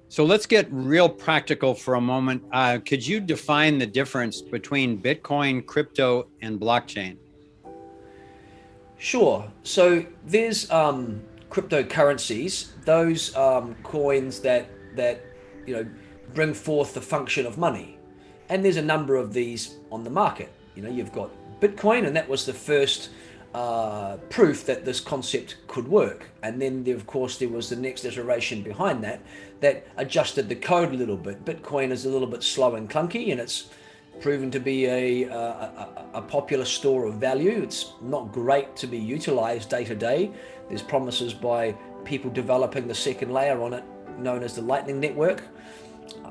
So let's get real practical for a moment. Could you define the difference between Bitcoin, crypto, and blockchain? Sure. So there's cryptocurrencies, those coins that you know bring forth the function of money, and there's a number of these on the market. You've got Bitcoin, and that was the first proof that this concept could work. And then, of course, there was the next iteration behind that that adjusted the code a little bit. Bitcoin is a little bit slow and clunky, and it's proven to be a popular store of value. It's not great to be utilized day to day. There's promises by people developing the second layer on it, known as the Lightning Network.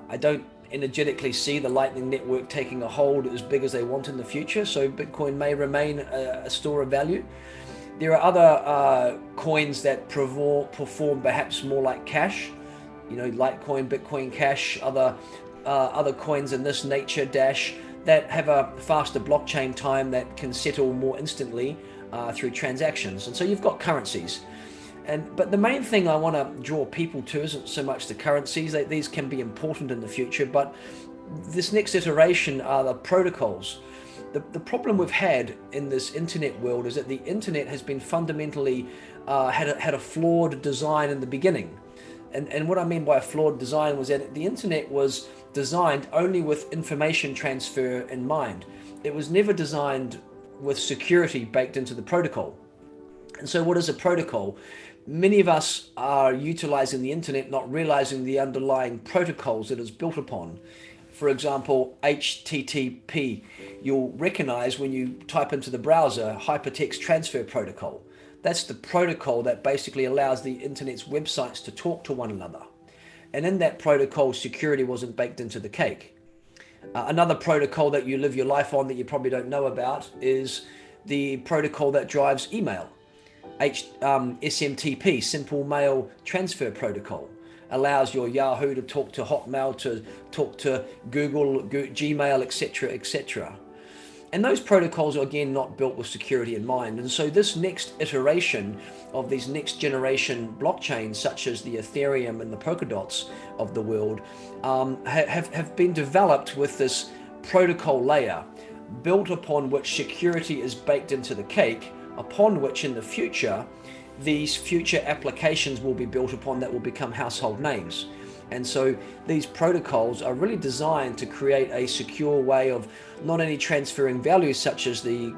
I don't energetically see the Lightning Network taking a hold as big as they want in the future, so Bitcoin may remain a store of value. There are other coins that perform perhaps more like cash, Litecoin, Bitcoin Cash, other coins in this nature dash that have a faster blockchain time that can settle more instantly through transactions. And so you've got currencies. But the main thing I want to draw people to isn't so much the currencies. These can be important in the future, but this next iteration are the protocols. The problem we've had in this internet world is that the internet has been fundamentally had a flawed design in the beginning. And what I mean by a flawed design was that the internet was designed only with information transfer in mind. It was never designed with security baked into the protocol. And so what is a protocol? Many of us are utilizing the internet not realizing the underlying protocols that it's built upon. For example, HTTP, you'll recognize when you type into the browser Hypertext Transfer Protocol. That's the protocol that basically allows the internet's websites to talk to one another. And in that protocol, security wasn't baked into the cake. Another protocol that you live your life on that you probably don't know about is the protocol that drives email. SMTP, Simple Mail Transfer Protocol, allows your Yahoo to talk to Hotmail, to talk to Google, Gmail, etc., etc. And those protocols are again not built with security in mind. And so this next iteration of these next generation blockchains, such as the Ethereum and the Polkadots of the world, have been developed with this protocol layer built upon which security is baked into the cake, upon which in the future these future applications will be built upon that will become household names. And so these protocols are really designed to create a secure way of not only transferring value such as the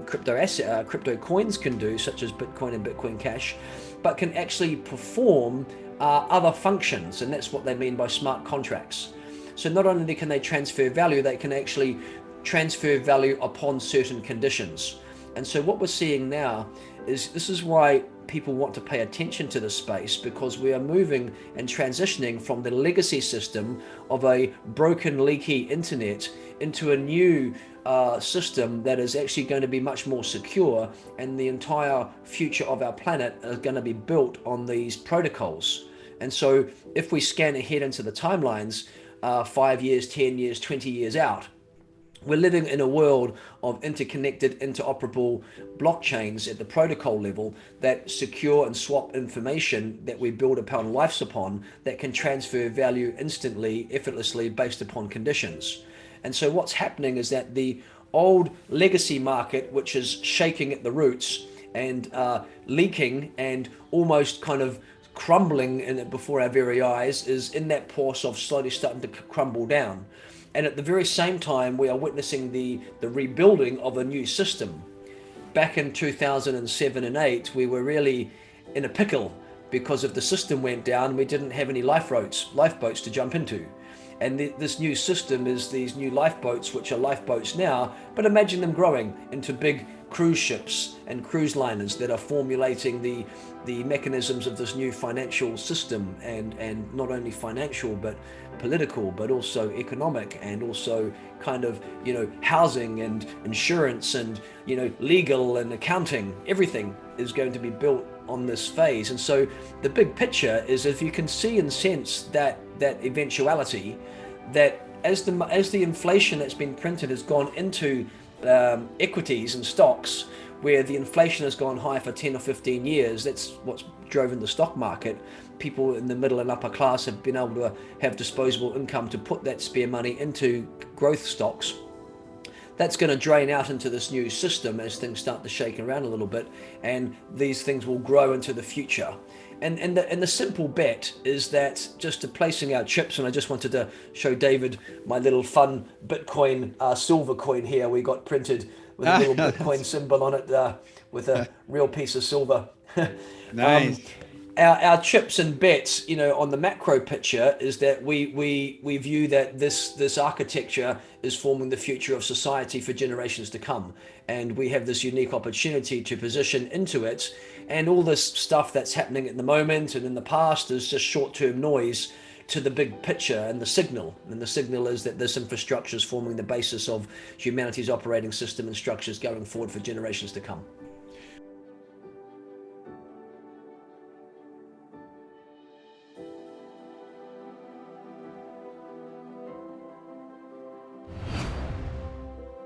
crypto coins can do, such as Bitcoin and Bitcoin Cash, but can actually perform other functions. And that's what they mean by smart contracts. So not only can they transfer value, they can actually transfer value upon certain conditions. And so what we're seeing now is this is why people want to pay attention to this space, because we are moving and transitioning from the legacy system of a broken, leaky internet into a new system that is actually going to be much more secure, and the entire future of our planet is going to be built on these protocols. And so if we scan ahead into the timelines, 5 years, 10 years, 20 years out, we're living in a world of interconnected, interoperable blockchains at the protocol level that secure and swap information that we build upon lives upon, that can transfer value instantly, effortlessly, based upon conditions. And so what's happening is that the old legacy market, which is shaking at the roots and leaking and almost kind of crumbling before our very eyes, is in that course of slowly starting to crumble down. And at the very same time, we are witnessing the rebuilding of a new system. Back in 2007 and 8, we were really in a pickle because if the system went down, we didn't have any lifeboats to jump into. And this new system is these new lifeboats, which are lifeboats now, but imagine them growing into big cruise ships and cruise liners that are formulating the mechanisms of this new financial system, and not only financial but political, but also economic, and also kind of housing and insurance and legal and accounting. Everything is going to be built on this phase. And so the big picture is, if you can see and sense that eventuality, that as the inflation that's been printed has gone into equities and stocks, where the inflation has gone high for 10 or 15 years. That's what's driven the stock market. People in the middle and upper class have been able to have disposable income to put that spare money into growth stocks. That's going to drain out into this new system as things start to shake around a little bit, and these things will grow into the future. And the simple bet is that just placing our chips, and I just wanted to show David my little fun Bitcoin silver coin here we got printed with a little Bitcoin symbol on it, with a real piece of silver. Nice. Our chips and bets, on the macro picture, is that we view that this architecture is forming the future of society for generations to come, and we have this unique opportunity to position into it. And all this stuff that's happening at the moment and in the past is just short-term noise to the big picture and the signal. And the signal is that this infrastructure is forming the basis of humanity's operating system and structures going forward for generations to come.